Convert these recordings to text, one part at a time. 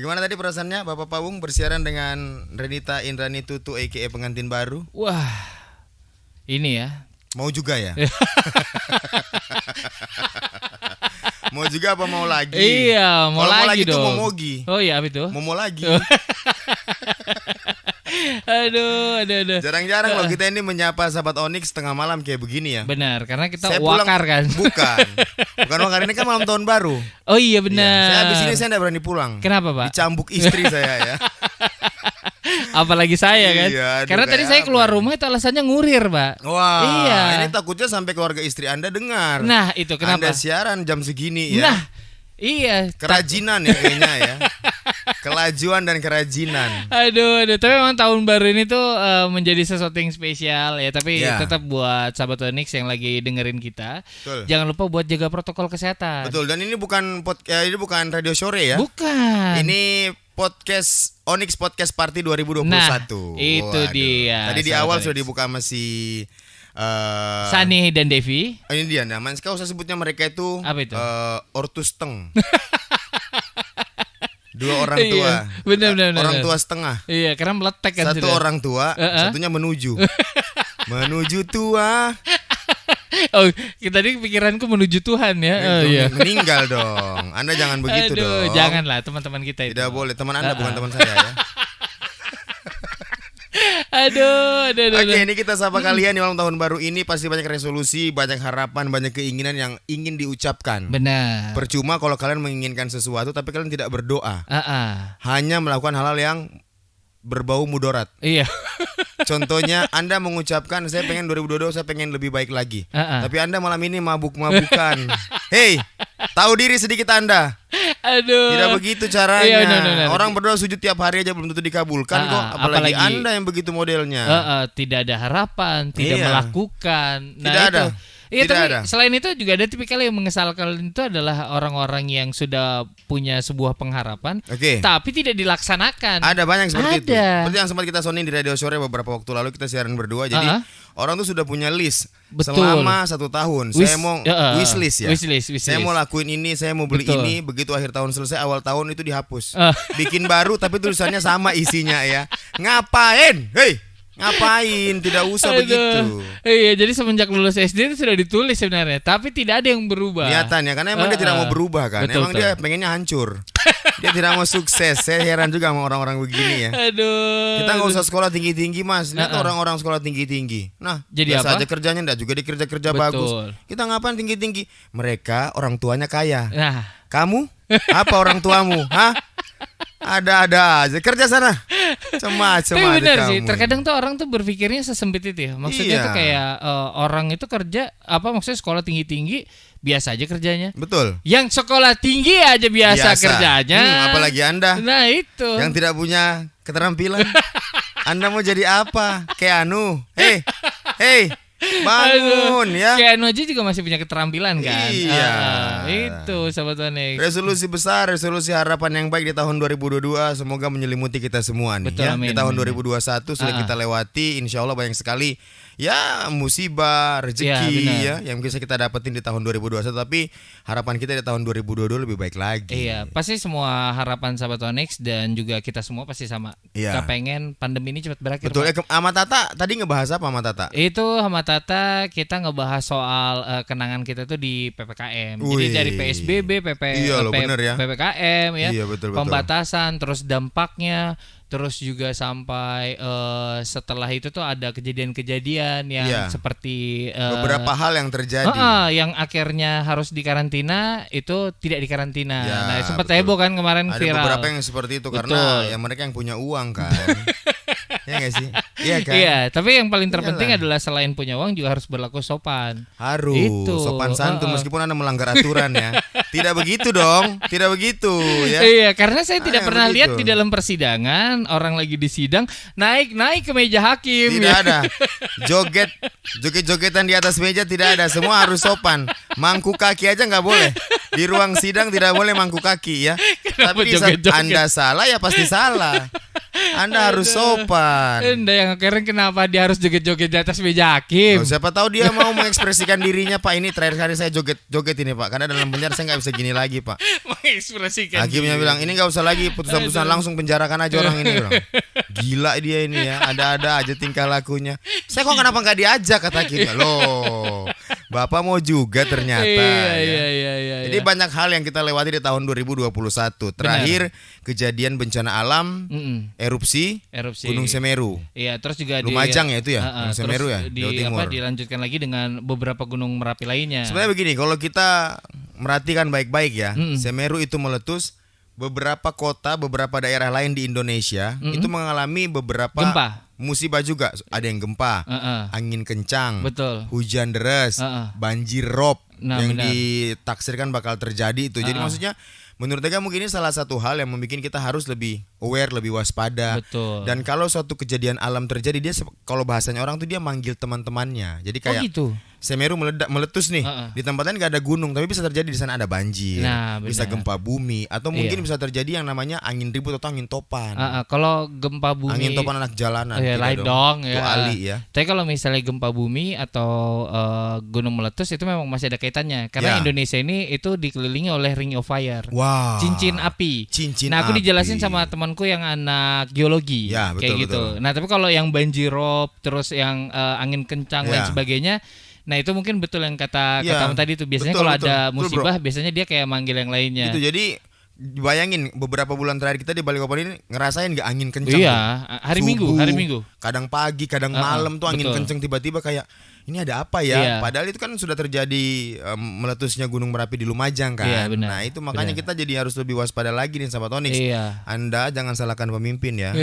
Bagaimana tadi perasaannya Bapak Pawung bersiaran dengan Renita Indrani Tutu aka pengantin baru? Wah, ini ya. Mau juga ya? Mau juga apa mau lagi? Iya, mau lagi dong. dong. Mau mogi. Oh iya, apa itu? Mau lagi. Aduh. Jarang-jarang loh kita ini menyapa sahabat Onyx tengah malam kayak begini ya. Benar, karena kita Saya wakar kan. Bukan wakar, ini kan malam tahun baru. Oh iya Iya. benar. Saya habis ini saya tidak berani pulang. Kenapa, Pak? Dicambuk istri saya ya. Apalagi saya kan. Iya, aduh, karena tadi kayak saya apa keluar ya? rumah itu alasannya ngurir, Pak. Wah, Iya. ini takutnya sampai keluarga istri Anda dengar. Nah, itu kenapa? Anda siaran jam segini ya. Nah, iya. Kerajinan ya kayaknya ya. Kelajuan dan kerajinan. Aduh, tapi memang tahun baru ini tuh menjadi sesuatu yang spesial ya. Tapi Ya. tetap buat sahabat Onyx yang lagi dengerin kita, Betul. jangan lupa buat jaga protokol kesehatan. Betul, dan ini bukan ini bukan radio sore ya. Bukan. Ini podcast Onyx Podcast Party 2021. Nah, itu Waduh. dia, Tadi di sahabat awal Onyx. sudah dibuka masih Sani dan Devi. ini dia namanya. Kau usah sebutnya mereka itu Apa itu? ortus teng. Dua orang tua. Iya, benar. Orang tua setengah. Iya, karena meletek kan Satu sudah. orang tua, satunya menuju. Menuju tua. Oh, tadi pikiranku menuju Tuhan ya. Oh, iya. Meninggal dong. Anda jangan begitu Aduh, dong. janganlah teman-teman kita itu. Tidak boleh. Teman Anda bukan teman saya ya. Aduh. Oke, ini kita sapa kalian di malam tahun baru ini. Pasti banyak resolusi, banyak harapan, banyak keinginan yang ingin diucapkan. Benar. Percuma kalau kalian menginginkan sesuatu tapi kalian tidak berdoa. Hanya melakukan hal-hal yang berbau mudarat. Iya. Contohnya Anda mengucapkan saya pengen 2022 saya pengen lebih baik lagi. Tapi Anda malam ini mabuk-mabukan. Hei, tahu diri sedikit Anda. Aduh. Tidak begitu caranya. Iya, benar. Orang berdoa sujud tiap hari aja belum tentu dikabulkan kok. Apalagi Anda yang begitu modelnya. Tidak ada harapan, tidak Iya. melakukan. Nah, Tidak ada. Iya, Tidak tapi ada. selain itu juga ada tipikal yang mengesalkan itu adalah orang-orang yang sudah punya sebuah pengharapan, Oke. tapi tidak dilaksanakan. Ada banyak seperti itu. Ada. Seperti yang sempat kita sounding di radio sore beberapa waktu lalu kita siaran berdua. Jadi orang tuh sudah punya list Betul. selama 1 tahun. Saya mau wishlist ya. Wishlist. Saya mau lakuin ini, saya mau beli Betul. ini. Begitu akhir tahun selesai, awal tahun itu dihapus. Ah. Bikin baru tapi tulisannya sama isinya ya. Ngapain? Hei, ngapain? Tidak usah Aduh. begitu. Iya, jadi semenjak lulus SD itu sudah ditulis sebenarnya, tapi tidak ada yang berubah. Niatannya karena emang dia tidak mau berubah kan. Betul, Emang dia pengennya hancur. Dia tidak mau sukses. Saya heran juga sama orang-orang begini ya. Aduh. Kita nggak usah sekolah tinggi-tinggi mas. Lihat orang-orang sekolah tinggi-tinggi. Nah, Jadi biasa apa? aja kerjanya enggak juga di kerja-kerja Betul. bagus. Kita ngapain tinggi-tinggi? Mereka orang tuanya kaya. Nah, Kamu? Apa orang tuamu? Hah? Ada-ada aja. Kerja sana. Macam-macam tapi aja benar kamu. sih. Terkadang tuh orang tuh berpikirnya sesempit itu ya. Maksudnya Iya. tuh kayak orang itu kerja maksudnya sekolah tinggi-tinggi biasa aja kerjanya. Betul. Yang sekolah tinggi aja biasa. kerjanya. Apalagi Anda Nah, itu. yang tidak punya keterampilan. Anda mau jadi apa? Kayak Hei, bangun ya. Kayak Anu aja juga masih punya keterampilan kan. Iya. Itu sahabat Onyx. Resolusi besar, resolusi harapan yang baik di tahun 2022 semoga menyelimuti kita semua nih. Betul, Ya. amin, Di tahun amin. 2021 sudah kita lewati, insya Allah banyak sekali ya musibah, rezeki Ya, ya yang bisa kita dapetin di tahun 2021. Tapi harapan kita di tahun 2022 lebih baik lagi. Iya, pasti semua harapan sahabat Onyx dan juga kita semua pasti sama. Iya. Kita pengen pandemi ini cepat berakhir. Betul. Pak. Sama Tata tadi ngebahas apa sama Tata? Itu sama Tata kita ngebahas soal kenangan kita tuh di PPKM. Jadi Wih. dari PSBB, Iya loh, bener ya. PPKM ya. Iya, betul. Pembatasan terus dampaknya, terus juga sampai setelah itu tuh ada kejadian-kejadian yang Iya. seperti Beberapa hal yang terjadi. yang akhirnya harus dikarantina itu tidak dikarantina. Ya, Nah, sempat betul. heboh kan kemarin Ada viral. beberapa yang seperti itu Betul. karena ya mereka yang punya uang kan. Ya nggak sih? Iya kan? Iya, tapi yang paling terpenting Iyalah. adalah selain punya uang juga harus berlaku sopan. Harus Itu. sopan santun meskipun Anda melanggar aturan ya. Tidak begitu dong. Tidak begitu ya. Iya, karena saya tidak yang pernah begitu. lihat di dalam persidangan orang lagi di sidang naik ke meja hakim. Tidak ya. ada. Joget-jogetan di atas meja tidak ada. Semua harus sopan. Mangku kaki aja nggak boleh. Di ruang sidang tidak boleh mangku kaki ya. Kenapa Tapi di saat joget-joget? Anda salah ya pasti salah. Anda harus sopan. Anda yang keren kenapa dia harus joget-joget di atas meja hakim? Siapa tahu dia mau mengekspresikan dirinya, Pak. Ini terakhir kali saya joget-joget ini, Pak. Karena dalam penjara saya nggak bisa gini lagi, Pak. Mengekspresikan. Hakimnya bilang, ini nggak usah lagi putusan-putusan, langsung penjarakan aja orang ini. Bilang. Gila dia ini ya, ada-ada aja tingkah lakunya. Saya kok kenapa nggak diajak, kata hakimnya. Loh, Bapak mau juga ternyata. Iya. Jadi banyak hal yang kita lewati di tahun 2021. Terakhir kejadian bencana alam, erupsi Gunung Semeru. Iya, terus juga Lumajang ya itu ya, Gunung Semeru ya, Jawa Timur. Dilanjutkan lagi dengan beberapa gunung Merapi lainnya. Sebenarnya begini, kalau kita merhatikan baik-baik ya, Semeru itu meletus, beberapa kota, beberapa daerah lain di Indonesia itu mengalami beberapa gempa. Musibah juga, ada yang gempa, angin kencang, betul, hujan deras, banjir rob yang benar. ditaksirkan bakal terjadi itu. Jadi maksudnya menurut saya mungkin ini salah satu hal yang membuat kita harus lebih aware, lebih waspada. Betul. Dan kalau suatu kejadian alam terjadi, dia kalau bahasanya orang tuh dia manggil teman-temannya. Jadi kayak gitu. Semeru meletus nih, di tempat lain gak ada gunung, tapi bisa terjadi di sana ada banjir, bisa gempa bumi, atau mungkin bisa terjadi yang namanya angin ribut atau angin topan. Kalau gempa bumi, angin topan anak jalanan, lain dong ya. Ali ya. Tapi kalau misalnya gempa bumi atau gunung meletus itu memang masih ada kaitannya, karena Indonesia ini itu dikelilingi oleh ring of fire, cincin api. Nah aku dijelasin sama temanku yang anak geologi, ya, betul, kayak gitu. Betul. Nah tapi kalau yang banjirop, terus yang angin kencang dan sebagainya. Nah itu mungkin betul yang kata kamu tadi itu. Biasanya kalau ada musibah biasanya dia kayak manggil yang lainnya. Gitu, jadi bayangin beberapa bulan terakhir kita di Balikpapan ini ngerasain gak angin kencang? Iya, hari Minggu. Kadang pagi, kadang malam tuh angin kencang tiba-tiba kayak ini ada apa ya? Padahal itu kan sudah terjadi meletusnya Gunung Merapi di Lumajang kan. Nah itu makanya kita jadi harus lebih waspada lagi nih sahabat Onyx. Anda jangan salahkan pemimpin ya.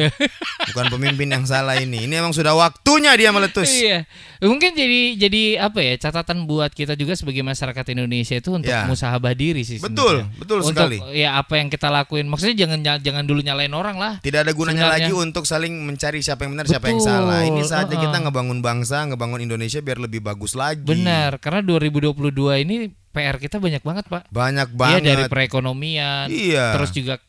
Bukan pemimpin yang salah ini. Ini emang sudah waktunya dia meletus. Iya. Mungkin jadi apa ya, catatan buat kita juga sebagai masyarakat Indonesia itu untuk musahabah diri sih. Betul sekali. Ya apa yang kita lakuin. Maksudnya jangan dulu nyalain orang lah. Tidak ada gunanya lagi untuk saling mencari siapa yang benar, siapa yang salah. Ini saatnya kita ngebangun bangsa, ngebangun Indonesia biar lebih bagus lagi. Benar, karena 2022 ini PR kita banyak banget, Pak. Banyak banget. Iya, dari perekonomian, terus juga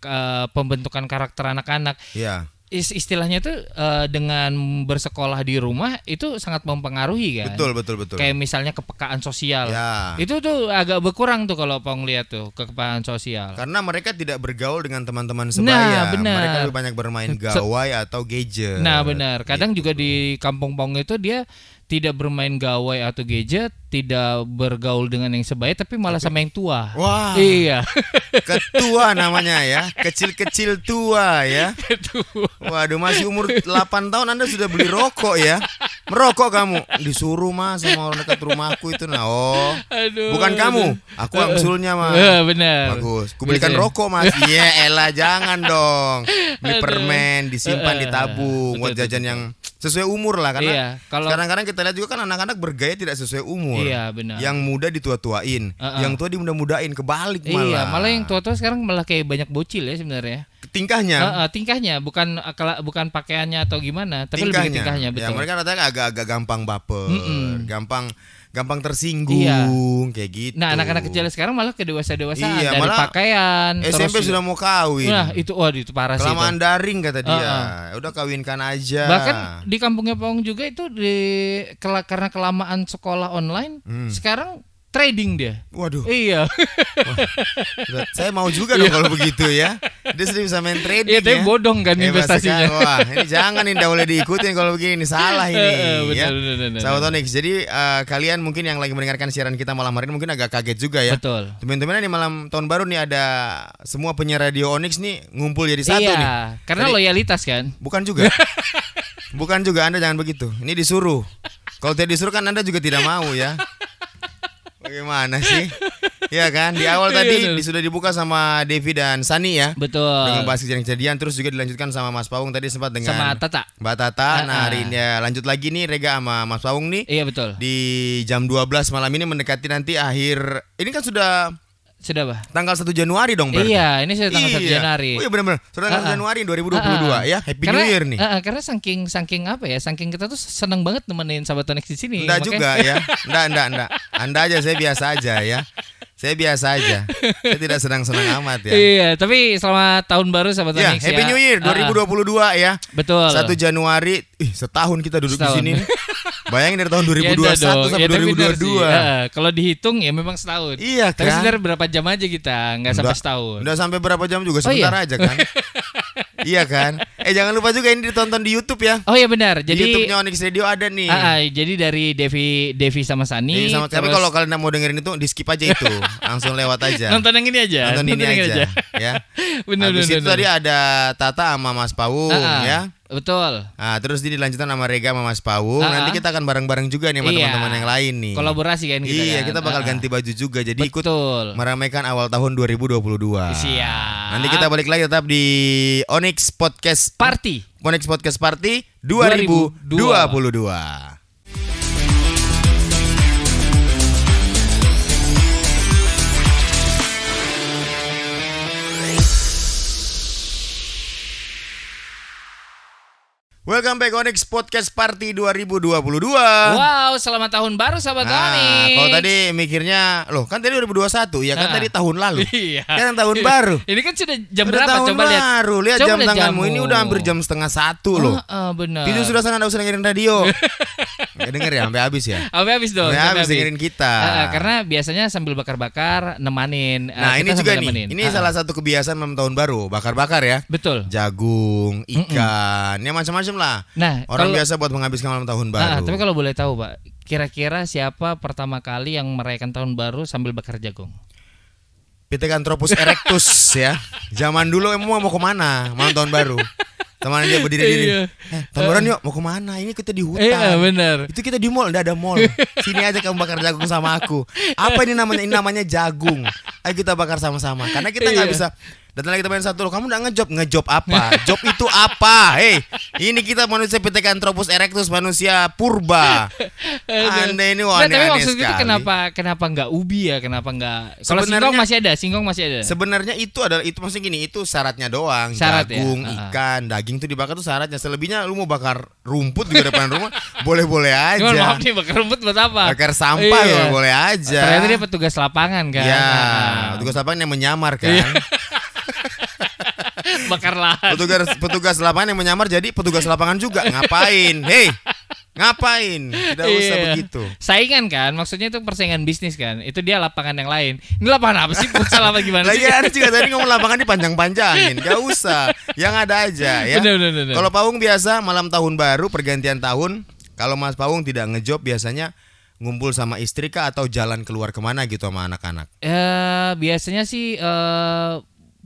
pembentukan karakter anak-anak. Iya. Istilahnya tuh dengan bersekolah di rumah itu sangat mempengaruhi kan. Betul. Kayak misalnya kepekaan sosial. Itu tuh agak berkurang tuh kalau Pong lihat tuh kepekaan sosial. Karena mereka tidak bergaul dengan teman-teman sebaya. Mereka lebih banyak bermain gawai atau gadget. Nah, benar. Kadang juga di kampung Pong itu dia tidak bermain gawai atau gadget, tidak bergaul dengan yang sebaya, tapi malah sama yang tua. Wah. Iya. Ketua namanya ya, kecil-kecil tua ya. Ketua. Waduh, masih umur 8 tahun Anda sudah beli rokok ya. Merokok kamu, disuruh Mas sama orang dekat rumahku itu. Nah, bukan kamu, aku usulnya Mas. Benar. Bagus. Kubelikan rokok Mas. Iya, elah jangan dong. Beli permen, disimpan, ditabung buat jajan yang sesuai umur lah, karena kadang-kadang kita lihat juga kan anak-anak bergaya tidak sesuai umur. Iya, benar. Yang muda ditua-tuain, yang tua dimudah-mudahin, kebalik malah. Iya, malah yang tua-tua sekarang malah kayak banyak bocil ya sebenarnya. Tingkahnya. Tingkahnya bukan pakaiannya atau gimana, tapi lebih tingkahnya, betul. Ya, mereka katanya agak-agak gampang baper, gampang tersinggung, kayak gitu. Nah, anak-anak kecil sekarang malah kedewasa-dewasaan dari pakaian. SMP terus, sudah mau kawin. Nah, itu parah sih. Kelamaan daring kata dia. Udah kawinkan aja. Bahkan di kampungnya Pong juga itu karena kelamaan sekolah online, sekarang trading dia. Waduh. Iya. Wah, saya mau juga dong kalau begitu ya. Dia sering bisa main trading. Iya, tapi bodong kan investasinya. Wah, ini jangan nih, boleh diikutin kalau begini, ini salah ini. Betul. Sahabat Onyx, jadi kalian mungkin yang lagi mendengarkan siaran kita malam hari ini mungkin agak kaget juga ya. Betul. Teman-teman nih malam tahun baru nih ada semua penyiar radio Onyx nih ngumpul jadi satu nih. Karena loyalitas kan. Bukan juga. Bukan juga, Anda jangan begitu. Ini disuruh. Kalau tidak disuruh kan Anda juga tidak mau ya. Bagaimana sih? Ya kan, di awal tadi sudah dibuka sama Devi dan Sani ya. Betul. Dengan bahas kejadian, terus juga dilanjutkan sama Mas Pawung tadi sempat dengan sama Tata. Mbak Tata. Nah, hari ini ya, lanjut lagi nih Rega sama Mas Pawung nih. Iya, betul. Di jam 12 malam ini mendekati nanti akhir. Ini kan sudah Bah? Tanggal 1 Januari dong berarti. Iya, ini sudah tanggal 1 Januari. Oh iya benar-benar. Sudah tanggal Januari 2022 ya. Happy New Year nih. Karena saking apa ya? Saking kita tuh seneng banget nemenin sahabat Onyx di sini. Enggak juga ya. Enggak. Anda aja, saya biasa aja ya. Saya biasa aja. Saya tidak senang-senang amat ya. Iya, tapi selamat tahun baru sahabat Onyx ya. Happy New Year 2022 ya. Betul. 1 Januari, setahun kita duduk di sini. Bayangin dari tahun 2021 sampai 2022. Kalau dihitung ya memang setahun. Iya kan. Tapi sebenarnya berapa jam aja kita, nggak sampai setahun. Udah sampai berapa jam juga, sebentar aja kan. Iya kan. Jangan lupa juga ini ditonton di YouTube ya. Oh iya benar. Jadi di YouTube-nya Onyx Radio ada nih. Jadi dari Devi sama Sani. Tapi kalau kalian mau dengerin itu di skip aja itu. Langsung lewat aja. Nonton yang ini aja. Nonton ini aja. Ya. Benar. Habis itu tadi ada Tata sama Mas Pawung ya. Betul. Nah, terus ini dilanjutkan sama Rega sama Mas Pawung. Nanti kita akan bareng-bareng juga nih sama teman-teman yang lain nih. Kolaborasi kan kita. Iya, kita bakal ganti baju juga. Jadi ikut meramaikan awal tahun 2022. Siap. Nanti kita balik lagi tetap di Onyx Podcast Party. Onyx Podcast Party 2022. Welcome back Onyx Podcast Party 2022. Wow, selamat tahun baru sahabat Onyx. Kalau tadi mikirnya, loh kan tadi 2021 ya kan tadi tahun lalu. Iya. Kan tahun baru. Ini kan sudah jam udah berapa tahun coba lihat. Baru. Lihat jam tanganmu ini udah hampir jam 1:30 loh. Benar. Tidur sudah sana, enggak usah dengerin radio. Enggak denger ya sampai habis ya. Sampai habis dong. Sampai habis dengerin kita. Karena biasanya sambil bakar-bakar nemanin. Nah, ini juga nih. Ini salah satu kebiasaan malam tahun baru, bakar-bakar ya. Betul. Jagung, ikan, ya macam-macam lah. Nah, orang biasa buat menghabiskan malam tahun baru. Tapi kalau boleh tahu, Pak, kira-kira siapa pertama kali yang merayakan tahun baru sambil bakar jagung? Pithecanthropus erectus ya. Zaman dulu emang mau kemana malam tahun baru? Teman dia berdiri-diri. Tahun baru yuk, mau kemana? Ini kita di hutan. Iya, benar. Itu kita di mall, enggak ada mall. Sini aja kamu bakar jagung sama aku. Apa ini namanya? Ini namanya jagung. Ayo kita bakar sama-sama. Karena kita nggak bisa. Datang lagi teman satu loh, kamu udah ngejob apa? Job itu apa? Ini kita manusia Pithecanthropus erectus, manusia purba. Anda ini aneh-aneh tapi maksud sekali. Itu kenapa nggak ubi ya? Kenapa nggak? Kalau singkong masih ada. Sebenarnya itu maksudnya gini, itu syaratnya doang. Syarat, jagung, ikan, daging itu dibakar tuh syaratnya. Selebihnya lu mau bakar rumput di depan rumah, boleh-boleh aja. Cuma maaf nih, bakar rumput buat apa? Bakar sampah boleh aja. Ternyata dia petugas lapangan kan. Ya, petugas lapangan yang menyamar kan. Bakar lahan. Petugas lapangan yang menyamar jadi petugas lapangan juga. Ngapain? Ngapain? Tidak usah begitu. Saingan kan, maksudnya itu persaingan bisnis kan. Itu dia lapangan yang lain. Ini lapangan apa sih? Futsal apa gimana sih? Lagi ada juga tadi ngomong lapangan dipanjang-panjangin. Gak usah. Yang ada aja ya. Bener. Kalau Pawung biasa malam tahun baru, pergantian tahun. Kalau Mas Pawung tidak ngejob biasanya ngumpul sama istri kah atau jalan keluar kemana gitu sama anak-anak? Biasanya sih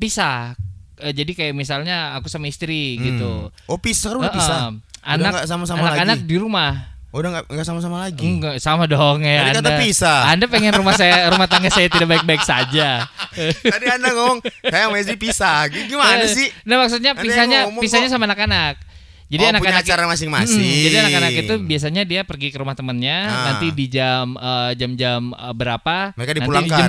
pisah. Jadi kayak misalnya aku sama istri gitu. Oh pisah, udah pisah. Anak-anak di rumah. Udah nggak sama-sama lagi. Enggak sama dong ya. Tadi kata pisah. Anda pengen rumah tangga saya tidak baik-baik saja. Tadi Anda ngomong saya sama istri pisah. Gimana sih? Nah maksudnya pisahnya sama anak-anak. Jadi anak-anak punya acara masing-masing. Jadi anak-anak itu biasanya dia pergi ke rumah temannya, nanti di jam-jam berapa mereka dipulangkan.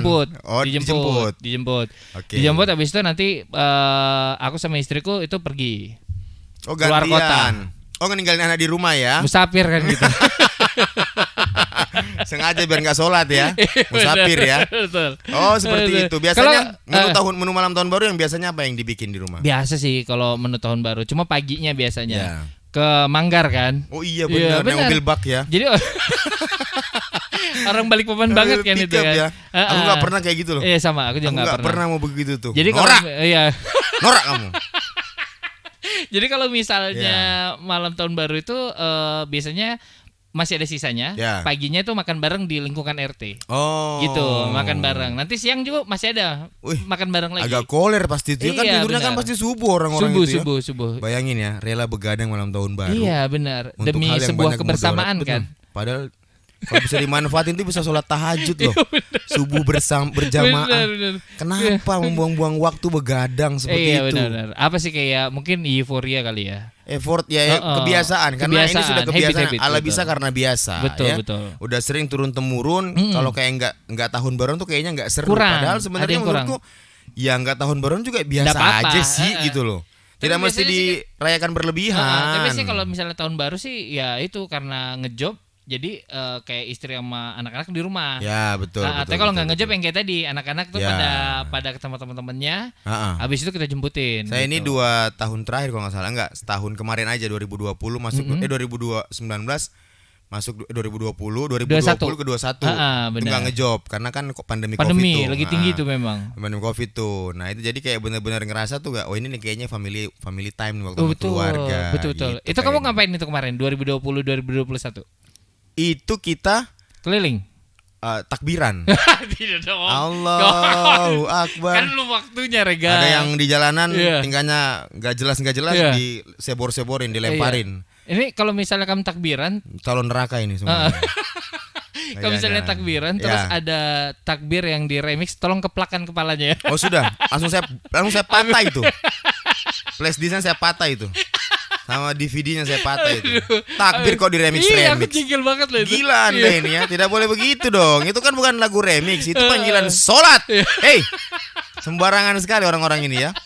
Dijemput. Okay. Dijemput habis itu nanti aku sama istriku itu pergi. Keluar kota. Ninggalin anak di rumah ya. Musafir kan gitu. Sengaja biar nggak sholat ya. Musafir ya. Betul. Oh seperti itu. Biasanya menu malam tahun baru yang biasanya apa yang dibikin di rumah? Biasa sih kalau menu tahun baru. Cuma paginya biasanya ke Manggar kan. Oh iya benar. Yang mobil bak ya. Jadi orang Balikpapan banget kan itu kan. Ya. Aku nggak pernah kayak gitu loh. Iya sama. Aku juga nggak pernah mau begitu tuh. Jadi norak. Norak kamu. Jadi kalau misalnya malam tahun baru itu biasanya masih ada sisanya. Paginya tuh makan bareng di lingkungan RT. Oh. Gitu, makan bareng. Nanti siang juga masih ada makan bareng lagi. Agak koler pasti itu. Kan tidurnya kan pasti subuh orang-orang itu ya. Subuh. Bayangin ya, rela begadang malam tahun baru. Iya, benar. Demi sebuah kebersamaan kan. Padahal kalau bisa dimanfaatin tuh bisa sholat tahajud loh. Subuh berjamaah. Bener. Kenapa membuang-buang waktu begadang seperti itu? Benar. Apa sih kayak mungkin euforia kali ya? Effort kebiasaan karena ini sudah kebiasaan. Ala bisa karena biasa. Betul. Udah sering turun temurun. Kalau kayak nggak tahun baru tuh kayaknya nggak seru. Padahal sebenarnya menurutku ya nggak tahun baru juga biasa aja sih gitu loh. Tidak mesti dirayakan berlebihan. Tapi sih kalau misalnya tahun baru sih ya itu karena ngejob. Jadi kayak istri sama anak-anak di rumah. Ya betul. Tapi kalau nggak ngejob yang kayak tadi, anak-anak tuh pada ketemu teman-temannya. Habis itu kita jemputin. Saya ini 2 tahun terakhir kalau nggak salah, enggak, setahun kemarin aja 2020 masuk 2019 masuk 2020 ke 21 itu nggak ngejob karena kan pandemi COVID tuh. Lagi tinggi tuh memang. Pandemi COVID tuh. Nah itu jadi kayak benar-benar ngerasa tuh gak, oh ini nih kayaknya family time waktu sama keluarga. Betul. Gitu, itu kamu ngapain itu kemarin 2020 2021? Itu kita keliling. Takbiran. Tidak dong. Allahu Akbar. Kan lu waktunya Rega. Ada yang di jalanan tingkahnya nggak jelas di sebor-seborin, dilemparin. Ini kalau misalnya kamu takbiran, calon neraka ini semua. Kalau misalnya takbiran terus ada takbir yang di remix, tolong keplakan kepalanya ya. Oh sudah, langsung saya patah itu. Flash disknya saya patah itu. Sama DVD-nya saya patah itu. Takbir kok di remix. Iya, aku jengkel banget loh itu. Gila Anda ini ya, tidak boleh begitu dong. Itu kan bukan lagu remix, itu panggilan sholat. Hey, sembarangan sekali orang-orang ini ya.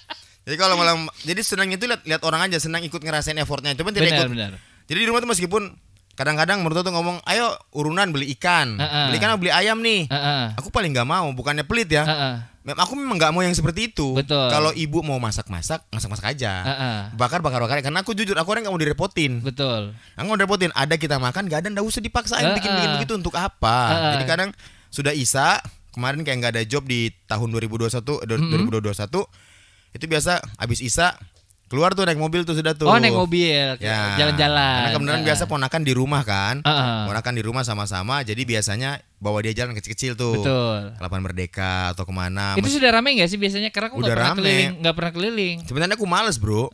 Jadi kalau malam, jadi senangnya itu lihat orang aja, senang ikut ngerasain effortnya. Itu kan tidak ikut. Benar. Jadi di rumah tuh meskipun kadang-kadang menurut tuh ngomong, ayo urunan beli ikan, beli ikan atau beli ayam nih. Aku paling nggak mau, bukannya pelit ya. Aku memang nggak mau yang seperti itu. Betul. Kalau ibu mau masak aja. Bakar. Karena aku jujur, aku orang nggak mau direpotin. Betul. Aku mau direpotin. Ada kita makan, nggak ada, nggak usah dipaksain bikin begitu untuk apa. Jadi kadang sudah Isa kemarin kayak nggak ada job di tahun 2021. Itu biasa abis Isa keluar tuh naik mobil tuh sudah tuh. Oh naik mobil, jalan-jalan. Karena kemudian biasa ponakan di rumah kan, ponakan di rumah sama-sama. Jadi biasanya bawa dia jalan kecil-kecil tuh. Betul. Lapangan Merdeka atau kemana. Itu sudah ramai nggak sih biasanya? Karena aku nggak pernah keliling. Sebenarnya aku malas bro.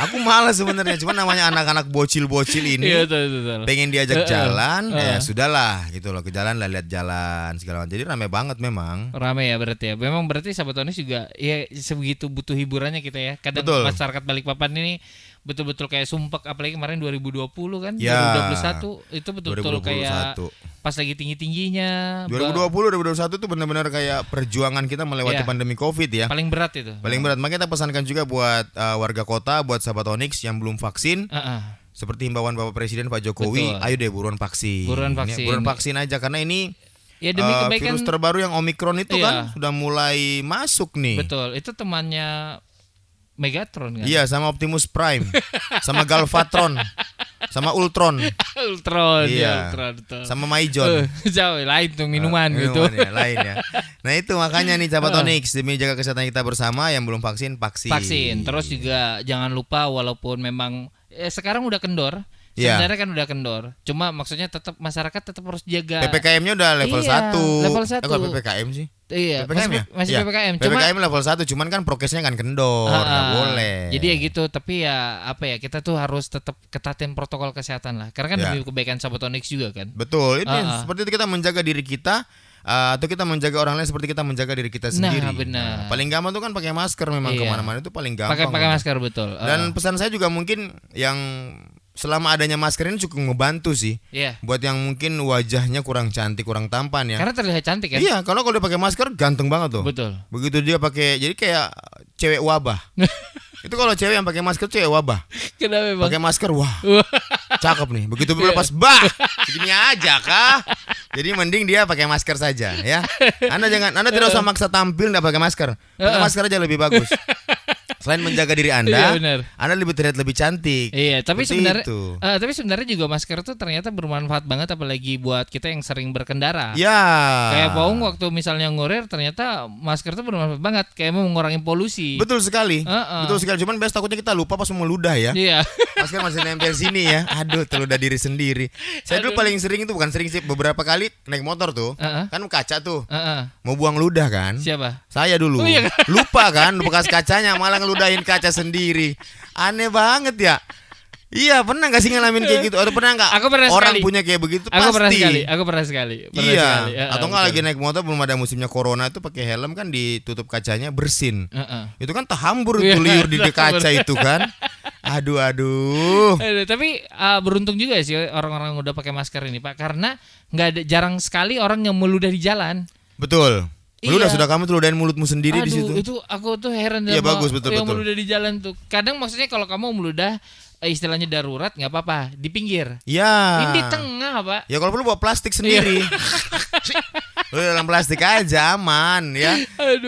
Aku malas sebenarnya. Cuma namanya anak-anak bocil-bocil ini. Iya, betul. Pengen diajak jalan, ya sudahlah gitu loh, ke jalan lah, lihat jalan segala macam. Jadi ramai banget memang. Ramai ya berarti ya. Memang berarti sahabat Onis juga ya sebegitu butuh hiburannya kita ya. Kadang masyarakat Balikpapan ini betul-betul kayak sumpek, apalagi kemarin 2020 kan, 2021 itu betul-betul kayak pas lagi tinggi-tingginya. 2021 tuh benar-benar kayak perjuangan kita melewati pandemi Covid ya. Paling berat itu. Paling berat. Makanya kita pesankan juga buat warga kota, buat sahabat Onyx yang belum vaksin. Seperti himbauan Bapak Presiden Pak Jokowi, ayo deh buruan vaksin. Buruan vaksin aja karena ini ya demi kebaikan. Virus terbaru yang Omikron itu kan sudah mulai masuk nih. Betul. Itu temannya Megatron kan? Iya, sama Optimus Prime, sama Galvatron, sama Ultron. Iya. Ultron. Sama Maijon. Jauh lain tuh minuman gitu. Ya, lain ya. Nah itu makanya nih sahabat Onyx, demi jaga kesehatan kita bersama, yang belum vaksin. Terus juga jangan lupa, walaupun memang sekarang udah kendor. Sebenarnya kan udah kendor. Cuma maksudnya tetap masyarakat tetap harus jaga. PPKM-nya udah level 1. Level 1. PPKM sih? Iya, masih PPKM. PPKM level 1, cuman kan prokesnya kan kendor, nggak boleh. Jadi ya gitu, tapi ya apa ya, kita tuh harus tetap ketatin protokol kesehatan lah. Karena kan demi kebaikan sahabat Onyx juga kan. Betul, ini seperti itu kita menjaga diri kita, atau kita menjaga orang lain seperti kita menjaga diri kita sendiri. Nah, benar. Paling gampang tuh kan pakai masker, memang kemana-mana itu paling gampang. Pakai masker, betul. Dan pesan saya juga mungkin yang selama adanya masker ini cukup ngebantu sih. Buat yang mungkin wajahnya kurang cantik, kurang tampan ya. Karena terlihat cantik kan? Iya, kalau dia pakai masker ganteng banget tuh. Betul. Begitu dia pakai, jadi kayak cewek wabah. Itu kalau cewek yang pakai masker cewek wabah. Kenapa Bang? Pakai masker, wah. Cakep nih. Begitu lepas segini aja kah? Jadi mending dia pakai masker saja ya. Anda tidak usah maksa tampil enggak pakai masker. Pakai masker aja lebih bagus. Selain menjaga diri Anda, Anda terlihat lebih cantik. Iya, tapi sebenarnya juga masker tuh ternyata bermanfaat banget, apalagi buat kita yang sering berkendara. Ya. Kayak Paung waktu misalnya ngurir, ternyata masker tuh bermanfaat banget, kayak mau mengurangi polusi. Betul sekali. Betul sekali. Cuman biasa takutnya kita lupa pas mau ludah ya. Iya. Masker masih nempel sini ya. Aduh, terludah diri sendiri. Saya dulu paling sering itu, bukan sering sih, beberapa kali naik motor tuh, kan kaca tuh. Mau buang ludah kan? Siapa? Saya dulu. Lupa kan bekas kacanya, malah ludahin kaca sendiri. Aneh banget ya. Iya, pernah gak sih ngalamin kayak gitu? Atau pernah gak orang sekali punya kayak begitu? Aku pernah sekali. Atau gak lagi naik motor belum ada musimnya corona itu pakai helm kan, ditutup kacanya, bersin. Itu kan terhambur itu liur di kaca itu kan. Aduh. Tapi beruntung juga sih orang-orang yang udah pakai masker ini Pak, karena jarang sekali orang yang meludah di jalan. Betul. Meludah sudah, kamu tuh ludahin mulutmu sendiri di situ. Itu aku tuh heran betul. Meludah di jalan tuh. Kadang maksudnya kalau kamu meludah istilahnya darurat nggak apa-apa di pinggir. Ya. Ini di tengah Pak. Ya kalau perlu bawa plastik sendiri. Lu dalam plastik aja aman ya.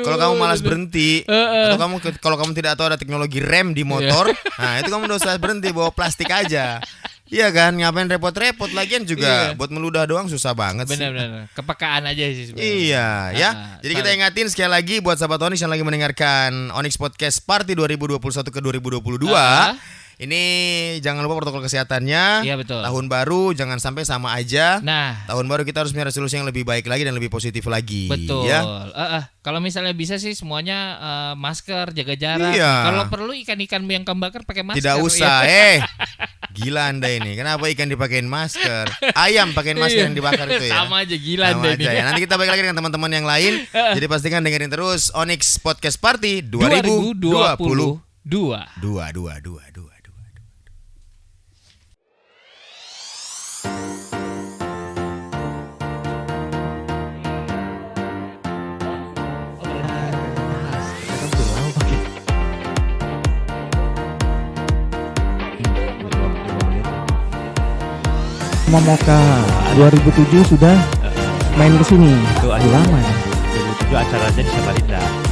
Kalau kamu malas berhenti atau kalau kamu tidak tahu ada teknologi rem di motor, nah itu kamu udah usah berhenti, bawa plastik aja. Iya kan, ngapain repot-repot, lagian juga buat meludah doang susah banget sih. Benar-benar, kepekaan aja sih sebenarnya. Iya ya. Jadi kita ingatin sekali lagi buat sahabat Onyx yang lagi mendengarkan Onyx Podcast Party 2021 ke 2022. Ini jangan lupa protokol kesehatannya. Iya betul. Tahun baru jangan sampai sama aja. Nah, tahun baru kita harus punya resolusi yang lebih baik lagi dan lebih positif lagi. Betul. Ya? Kalau misalnya bisa sih semuanya masker, jaga jarak. Kalau perlu ikan-ikan yang kamu bakar pakai masker. Tidak usah, gila Anda ini. Kenapa ikan dipakein masker? Ayam pakein masker yang dibakar itu ya. Sama aja gila Anda ini. Ya. Nanti kita balik lagi dengan teman-teman yang lain. Jadi pastikan dengerin terus Onyx Podcast Party 2022. Momoka 2007 sudah main ke sini. Itu lama ya. 2007 acaranya di Samarinda.